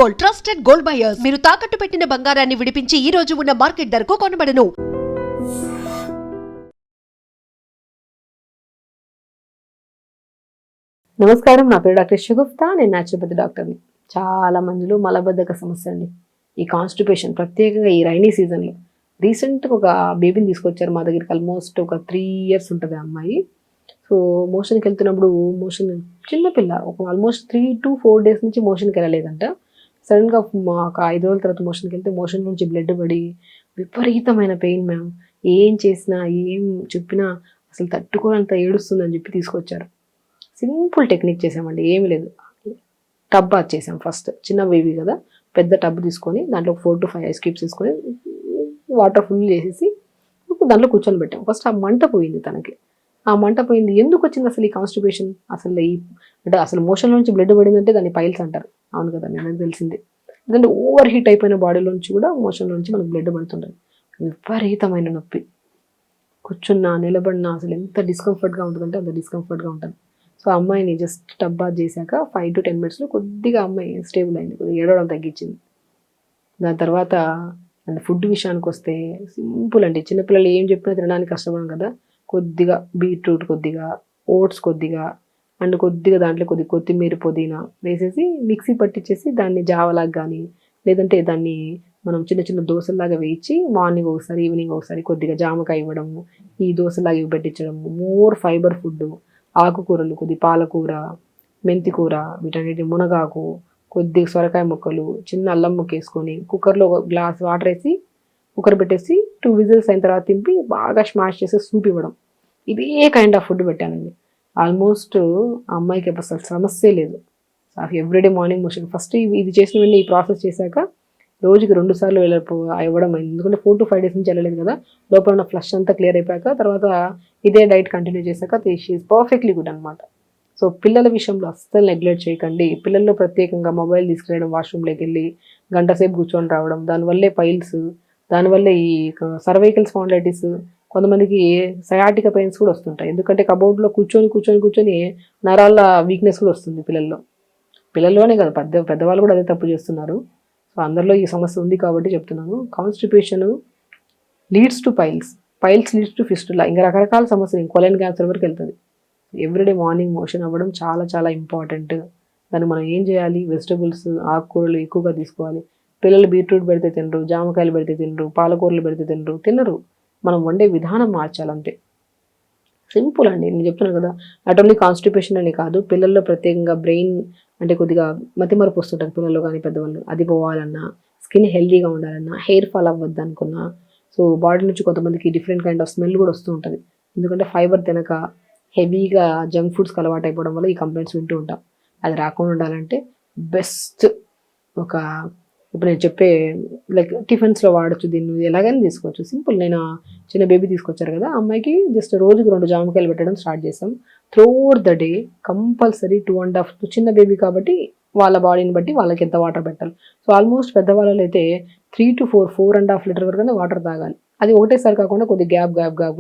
Gold, trusted gold buyers. మీరు తాకట్టు పెట్టిన బంగారాన్ని విడిపించి ఈ రోజు ఉన్న మార్కెట్ ధరకు కొనబడను. నమస్కారం, నా పేరు డాక్టర్ షగుప్తా. నేను న్యాచురోపతి డాక్టర్ని. చాలా మందిలో మలబద్ధక సమస్య అండి. ఈ కాన్స్టిపేషన్ ప్రత్యేకంగా ఈ రైనీ సీజన్లో. రీసెంట్గా ఒక బేబీని తీసుకొచ్చారు మా దగ్గరికి. ఆల్మోస్ట్ ఒక 3 years ఉంటుంది ఆ అమ్మాయి. సో మోషన్కి వెళ్తున్నప్పుడు చిన్నపిల్ల ఒక ఆల్మోస్ట్ 3 to 4 days నుంచి మోషన్కి వెళ్ళలేదంట. సడన్గా ఒక 5 రోజుల తర్వాత మోషన్కి వెళ్తే మోషన్ నుంచి బ్లడ్ పడి విపరీతమైన పెయిన్ మ్యామ్. ఏం చేసినా ఏం చెప్పినా అసలు తట్టుకోనంత ఏడుస్తుందని చెప్పి తీసుకొచ్చారు. సింపుల్ టెక్నిక్ చేసామండి, ఏమి లేదు. టబ్ బాత్ చేసాం ఫస్ట్. చిన్న బేబీ కదా, పెద్ద టబ్ తీసుకొని దాంట్లో 4 to 5 ఐస్ క్యూబ్స్ తీసుకొని వాటర్ ఫుల్ చేసేసి దాంట్లో కూర్చొని పెట్టాం. ఫస్ట్ ఆ మంట పోయింది తనకి. ఆ మంట పోయింది. ఎందుకు వచ్చింది అసలు ఈ కాన్స్టిపేషన్? అంటే అసలు మోషన్ నుంచి బ్లడ్ పడిందంటే దాన్ని పైల్స్ అంటారు. అవును కదా, నాకు తెలిసింది. ఎందుకంటే ఓవర్ హీట్ అయిపోయిన బాడీలోంచి కూడా మోషన్ నుంచి మనకు బ్లడ్ పడుతుంటుంది. విపరీతమైన నొప్పి. కూర్చున్నా నిలబడినా అసలు ఎంత డిస్కంఫర్ట్గా ఉంటుందంటే అంత డిస్కంఫర్ట్గా ఉంటుంది. సో అమ్మాయిని జస్ట్ టబ్ బాత్ చేశాక 5 to 10 minutes కొద్దిగా అమ్మాయి స్టేబుల్ అయింది, కొద్దిగా ఏడవడం తగ్గించింది. దాని తర్వాత అండ్ ఫుడ్ విషయానికి వస్తే సింపుల్ అండి. చిన్నపిల్లలు ఏం చెప్పినా తినడానికి కష్టపడం కదా. కొద్దిగా బీట్రూట్, కొద్దిగా ఓట్స్, కొద్దిగా అండ్ కొద్దిగా దాంట్లో కొద్దిగా కొత్తిమీర, పుదీనా వేసేసి మిక్సీ పట్టించేసి దాన్ని జావలాగా కానీ లేదంటే దాన్ని మనం చిన్న చిన్న దోశలాగా వేయించి మార్నింగ్ ఒకసారి ఈవినింగ్ ఒకసారి కొద్దిగా జామకాయ ఇవ్వడము, ఈ దోశలాగా ఇవి పెట్టించడము. మోర్ ఫైబర్ ఫుడ్, ఆకుకూరలు, కొద్ది పాలకూర, మెంతి కూర, వీటన్నిటి మునగాకు, కొద్దిగా సొరకాయ ముక్కలు, చిన్న అల్లం ముక్క వేసుకొని కుక్కర్లో ఒక గ్లాస్ వాటర్ వేసి కుక్కర్ పెట్టేసి 2 whistles అయిన తర్వాత తింపి బాగా స్మాష్ చేసి సూప్ ఇవ్వడం. ఇదే కైండ్ ఆఫ్ ఫుడ్ పెట్టానండి. ఆల్మోస్ట్ ఆ అమ్మాయికి అసలు సమస్య లేదు. Everyday morning motion. ఫస్ట్ ఇది చేసిన వెంటనే ఈ ప్రాసెస్ చేశాక రోజుకి 2 సార్లు ఇవ్వడం అయింది. ఎందుకంటే 4 to 5 days నుంచి వెళ్ళలేదు కదా. లోపల ఉన్న ఫ్లష్ అంతా క్లియర్ అయిపోయాక తర్వాత ఇదే డైట్ కంటిన్యూ చేశాక షీఈస్ పర్ఫెక్ట్లీ గుడ్ అనమాట. సో పిల్లల విషయంలో అస్సలు నెగ్లెక్ట్ చేయకండి. పిల్లల్లో ప్రత్యేకంగా మొబైల్ తీసుకురావడం, వాష్రూమ్లోకి వెళ్ళి గంట సేపు కూర్చొని రావడం, దానివల్లే పైల్స్, దానివల్లే ఈ సర్వైకల్ స్పాండిలైటిస్, కొంతమందికి సయాటిక పెయిన్స్ కూడా వస్తుంటాయి. ఎందుకంటే కబోర్డ్లో కూర్చొని నరాల వీక్నెస్ కూడా వస్తుంది పిల్లల్లోనే కదా, పెద్దవాళ్ళు కూడా అదే తప్పు చేస్తున్నారు. సో అందరిలో ఈ సమస్య ఉంది కాబట్టి చెప్తున్నాను. Constipation leads to piles leads to fistula, ఇంకా రకరకాల సమస్యలు, కొలైన్ క్యాన్సర్ వరకు వెళ్తుంది. ఎవ్రీడే మార్నింగ్ మోషన్ అవ్వడం చాలా చాలా ఇంపార్టెంట్. దాన్ని మనం ఏం చేయాలి? వెజిటబుల్స్, ఆకుకూరలు ఎక్కువగా తీసుకోవాలి. పిల్లలు బీట్రూట్ పెడితే తినరు, జామకాయలు పెడితే తినరు, పాలకూరలు పెడితే తినరు. మనం వండే విధానం మార్చాలంతే. సింపుల్ అండి. నేను చెప్తున్నాను కదా, నాట్ ఓన్లీ కాన్స్టిపేషన్ అని కాదు, పిల్లల్లో ప్రత్యేకంగా బ్రెయిన్ అంటే కొద్దిగా మతిమరుపు వస్తుంటుంది పిల్లల్లో కానీ పెద్దవాళ్ళు. అది పోవాలన్నా, స్కిన్ హెల్దీగా ఉండాలన్నా, హెయిర్ ఫాల్ అవ్వద్దు అనుకున్నా, సో బాడీ నుంచి కొంతమందికి డిఫరెంట్ కైండ్ ఆఫ్ స్మెల్ కూడా వస్తూ ఉంటుంది. ఎందుకంటే ఫైబర్ తినక హెవీగా జంక్ ఫుడ్స్కి అలవాటు అయిపోవడం వల్ల ఈ కంప్లైంట్స్ వింటూ ఉంటాం. అది రాకుండా ఉండాలంటే బెస్ట్ ఇప్పుడు నేను చెప్పే లైక్ టిఫిన్స్లో వాడచ్చు. దీన్ని ఎలాగైనా తీసుకోవచ్చు. సింపుల్. నేను చిన్న బేబీ తీసుకొచ్చారు కదా, అమ్మాయికి జస్ట్ రోజుకి 2 జామకాయలు పెట్టడం స్టార్ట్ చేసాం. త్రూఅవుట్ ద డే కంపల్సరీ 2.5, చిన్న బేబీ కాబట్టి వాళ్ళ బాడీని బట్టి వాళ్ళకి ఎంత వాటర్ పెట్టాలి. సో ఆల్మోస్ట్ పెద్దవాళ్ళలో అయితే 3 to 4.5 లీటర్ వరకు వాటర్ తాగాలి. అది ఒకటేసారి కాకుండా కొద్ది గ్యాప్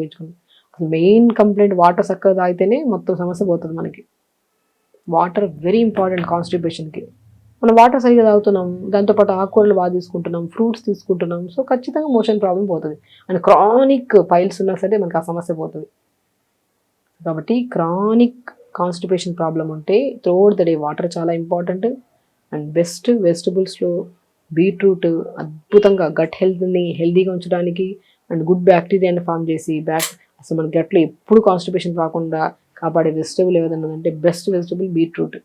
ఇచ్చుకోండి. అసలు మెయిన్ కంప్లైంట్ వాటర్ చక్కగా తాగితేనే మొత్తం సమస్య పోతుంది మనకి. వాటర్ వెరీ ఇంపార్టెంట్ కాన్స్టిపేషన్కి. మనం వాటర్ సరిగ్గా తాగుతున్నాం, దాంతోపాటు ఆకుకూరలు బాగా తీసుకుంటున్నాం, ఫ్రూట్స్ తీసుకుంటున్నాం. సో ఖచ్చితంగా మోషన్ ప్రాబ్లం పోతుంది. అండ్ క్రానిక్ పైల్స్ ఉన్నా సరే మనకు ఆ సమస్య పోతుంది. కాబట్టి క్రానిక్ కాన్స్టిపేషన్ ప్రాబ్లం ఉంటే త్రూఅవుట్ ద డే వాటర్ చాలా ఇంపార్టెంట్. అండ్ బెస్ట్ వెజిటబుల్స్లో బీట్రూట్ అద్భుతంగా గట్ హెల్త్ని హెల్తీగా ఉంచడానికి అండ్ గుడ్ బ్యాక్టీరియాని ఫామ్ చేసి అసలు మన గట్లో ఎప్పుడు కాన్స్టిపేషన్ రాకుండా కాపాడే వెజిటబుల్ ఏదైనా అంటే బెస్ట్ వెజిటబుల్ బీట్రూట్.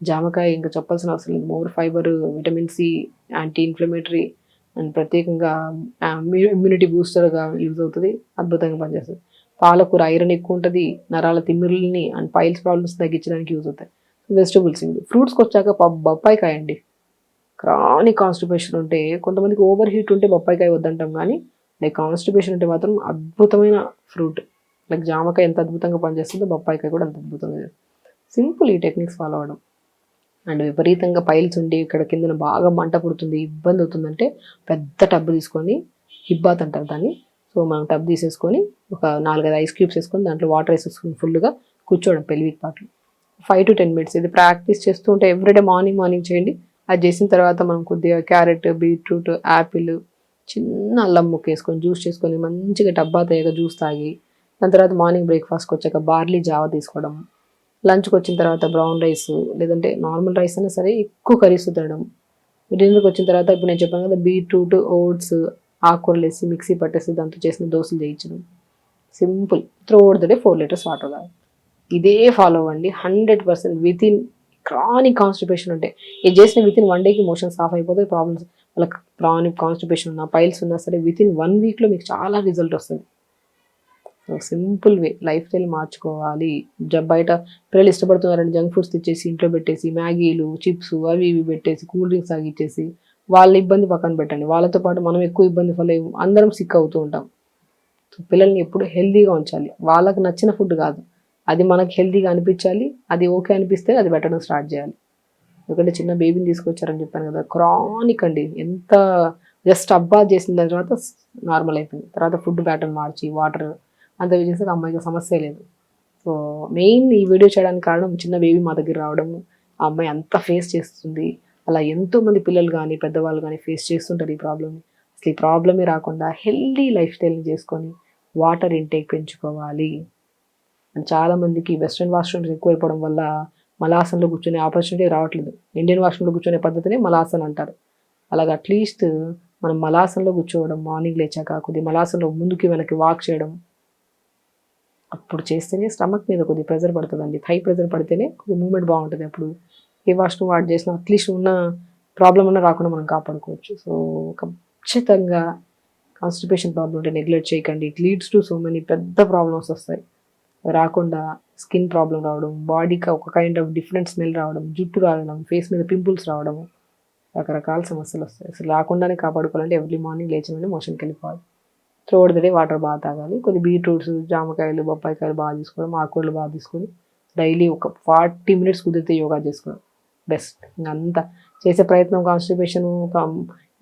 జామకాయ ఇంకా చెప్పాల్సిన అవసరం లేదు. More fiber, vitamin C, anti inflammatory and ప్రత్యేకంగా ఇమ్యూనిటీ బూస్టర్గా యూజ్ అవుతుంది. అద్భుతంగా పనిచేస్తుంది. పాలకూర ఐరన్ ఎక్కువ ఉంటుంది. నరాల తిమ్మిరుల్ని అండ్ పైల్స్ ప్రాబ్లమ్స్ తగ్గించడానికి యూజ్ అవుతాయి. వెజిటబుల్స్. ఫ్రూట్స్కి వచ్చాక బొప్పాయికాయ అండి. క్రానిక్ కాన్స్టిపేషన్ ఉంటే, కొంతమందికి ఓవర్ హీట్ ఉంటే బొప్పాయికాయ వద్దంటాం, కానీ లైక్ కాన్స్టిపేషన్ ఉంటే మాత్రం అద్భుతమైన ఫ్రూట్. లైక్ జామకాయ ఎంత అద్భుతంగా పనిచేస్తుందో బొప్పాయికాయ కూడా అంత అద్భుతంగా. సింపుల్ ఈ టెక్నిక్స్ ఫాలో అవ్వడం. అండ్ విపరీతంగా పైల్స్ ఉండి ఇక్కడ కిందన బాగా మంట పుడుతుంది, ఇబ్బంది అవుతుందంటే పెద్ద టబ్ తీసుకొని, హిబ్బాత్ అంటారు దాన్ని. సో మనం టబ్ తీసేసుకొని ఒక 4-5 ఐస్ క్యూబ్స్ వేసుకొని దాంట్లో వాటర్ వేసేసుకొని ఫుల్గా కూర్చోవడం పెల్విక్ పార్ట్లో 5 to 10 minutes. ఇది ప్రాక్టీస్ చేస్తూ ఉంటే ఎవ్రీడే మార్నింగ్ చేయండి. అది చేసిన తర్వాత మనం కొద్దిగా క్యారెట్, బీట్రూట్, యాపిల్, చిన్న అల్లం ముక్క వేసుకొని జ్యూస్ చేసుకొని మంచిగా డబ్బా తేగ జ్యూస్ తాగి, దాని తర్వాత మార్నింగ్ బ్రేక్ఫాస్ట్కి వచ్చాక బార్లీ జావ తీసుకోవడం, లంచ్కి వచ్చిన తర్వాత బ్రౌన్ రైస్ లేదంటే నార్మల్ రైస్ అయినా సరే ఎక్కువ కర్రీస్ తినడం, డిన్నర్కి వచ్చిన తర్వాత ఇప్పుడు నేను చెప్పాను కదా బీట్రూట్, ఓట్స్, ఆకుకూరలు వేసి మిక్సీ పట్టేసి దాంతో చేసిన దోశలు చేయించడం. Simple. Through out the day 4 litres water తాగాలి. ఇదే ఫాలో అవ్వండి. 100% వితిన్ క్రానిక్ కాన్స్టిపేషన్ ఉంటే ఇది చేసిన వితిన్ 1 డేకి మోషన్స్ ఆఫ్ అయిపోతాయి. ప్రాబ్లమ్స్ వాళ్ళకి క్రానిక్ కాన్స్టిపేషన్ ఉన్నా, పైల్స్ ఉన్నా సరే వితిన్ 1 వీక్లో మీకు చాలా రిజల్ట్ వస్తుంది. So simple way life style మార్చుకోవాలి. బయట పిల్లలు ఇష్టపడుతున్నారని జంక్ ఫుడ్స్ తెచ్చేసి ఇంట్లో పెట్టేసి మ్యాగీలు, చిప్స్ అవి ఇవి పెట్టేసి కూల్ డ్రింక్స్ తాగిచ్చేసి వాళ్ళ ఇబ్బంది పక్కన పెట్టండి. వాళ్ళతో పాటు మనం ఎక్కువ ఇబ్బంది ఫల్ అందరం సిక్ అవుతూ ఉంటాం. సో పిల్లల్ని ఎప్పుడు హెల్తీగా ఉంచాలి. వాళ్ళకి నచ్చిన ఫుడ్ కాదు, అది మనకి హెల్తీగా అనిపించాలి. అది ఓకే అనిపిస్తే అది పెట్టడం స్టార్ట్ చేయాలి. ఎందుకంటే చిన్న బేబీని తీసుకొచ్చారని చెప్పాను కదా, క్రానిక్ అండి. ఎంత జస్ట్ అబ్బా చేసిన దాని తర్వాత నార్మల్ అయిపోయింది. తర్వాత ఫుడ్ ప్యాటర్న్ మార్చి వాటర్ అంత చేస్తే అమ్మాయికి సమస్య లేదు. సో మెయిన్ ఈ వీడియో చేయడానికి కారణం చిన్న బేబీ మా దగ్గర రావడము, ఆ అమ్మాయి అంతా ఫేస్ చేస్తుంది. అలా ఎంతోమంది పిల్లలు కానీ పెద్దవాళ్ళు కానీ ఫేస్ చేస్తుంటారు ఈ ప్రాబ్లమ్ని. అసలు ఈ ప్రాబ్లమే రాకుండా హెల్తీ లైఫ్ స్టైల్ని చేసుకొని వాటర్ ఇంటేక్ పెంచుకోవాలి. అండ్ చాలామందికి వెస్ట్రన్ వాష్రూమ్స్ ఎక్కువైపోవడం వల్ల మలాసనలో కూర్చొనే ఆపర్చునిటీ రావట్లేదు. ఇండియన్ వాష్రూమ్లో కూర్చొనే పద్ధతిని మలాసన అంటారు. అలాగే అట్లీస్ట్ మనం మలాసనలో కూర్చోవడం, మార్నింగ్ లేచాక కొద్దిగా మలాసనలో ముందుకి వెనక్కి వాక్ చేయడం, అప్పుడు చేస్తేనే స్టమక్ మీద కొద్దిగా ప్రెజర్ పడుతుందండి. థై ప్రెజర్ పడితేనే కొద్దిగా మూమెంట్ బాగుంటుంది. అప్పుడు ఏ వాష్రూమ్ వాడి చేసినా అట్లీస్ట్ ఉన్న ప్రాబ్లం అన్నా రాకుండా మనం కాపాడుకోవచ్చు. సో ఖచ్చితంగా కాన్స్టిపేషన్ ప్రాబ్లం ఉంటే నెగ్లెక్ట్ చేయకండి. It leads to so many పెద్ద ప్రాబ్లమ్స్ వస్తాయి. రాకుండా స్కిన్ ప్రాబ్లం రావడం, బాడీకి ఒక కైండ్ ఆఫ్ డిఫరెంట్ స్మెల్ రావడం, జుట్టు రావడం, ఫేస్ మీద పింపుల్స్ రావడం, రకరకాల సమస్యలు వస్తాయి. అసలు రాకుండానే కాపాడుకోవాలంటే ఎవ్రీ మార్నింగ్ లేచి మోషన్కి వెళ్ళిపోవాలి. Through out the day water బాగా తాగాలి. కొన్ని బీట్రూట్స్, జామకాయలు, బొప్పాయికాయలు బాగా తీసుకోవడం, ఆకుకూరలు బాగా తీసుకొని డైలీ ఒక 40 మినిట్స్ కుదిరితే యోగా చేసుకోవడం బెస్ట్. ఇంకంతా చేసే ప్రయత్నం కాన్స్టిపేషన్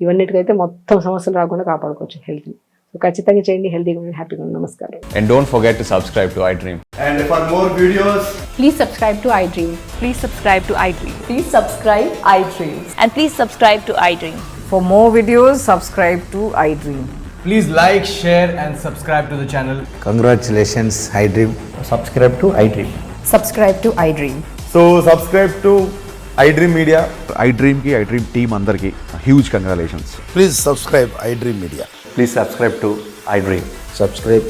ఇవన్నిటికైతే మొత్తం సమస్యలు రాకుండా కాపాడుకోవచ్చు హెల్త్ని. సో ఖచ్చితంగా చేయండి. హెల్తీగా ఉండండి, హ్యాపీగా ఉండండి. నమస్కారం. And don't forget to subscribe to iDream. And for more videos, Please subscribe to iDream. Please subscribe to iDream. Please subscribe iDream. And please subscribe to iDream. For more videos, subscribe to iDream. please like, share and subscribe to the channel. Congratulations, iDream. Subscribe to iDream. Subscribe to iDream. So subscribe to iDream Media. iDream ki iDream team andarki huge congratulations. Please subscribe iDream Media. Please subscribe to iDream. Subscribe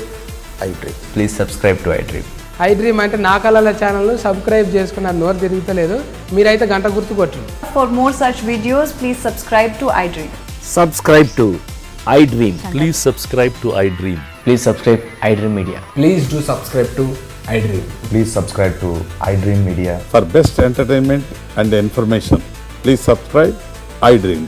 iDream. Please subscribe to iDream. iDream అంటే నా కళల ఛానల్ను subscribe చేసుకున్న నోరు తిరుగుతలేదు. మీరైతే గంట గుర్తు కొట్టండి. For more such videos, please subscribe to iDream. Subscribe to iDream. Please subscribe to iDream. Please subscribe iDream Media. Please do subscribe to iDream. Please subscribe to iDream Media. For best entertainment and information, please subscribe iDream.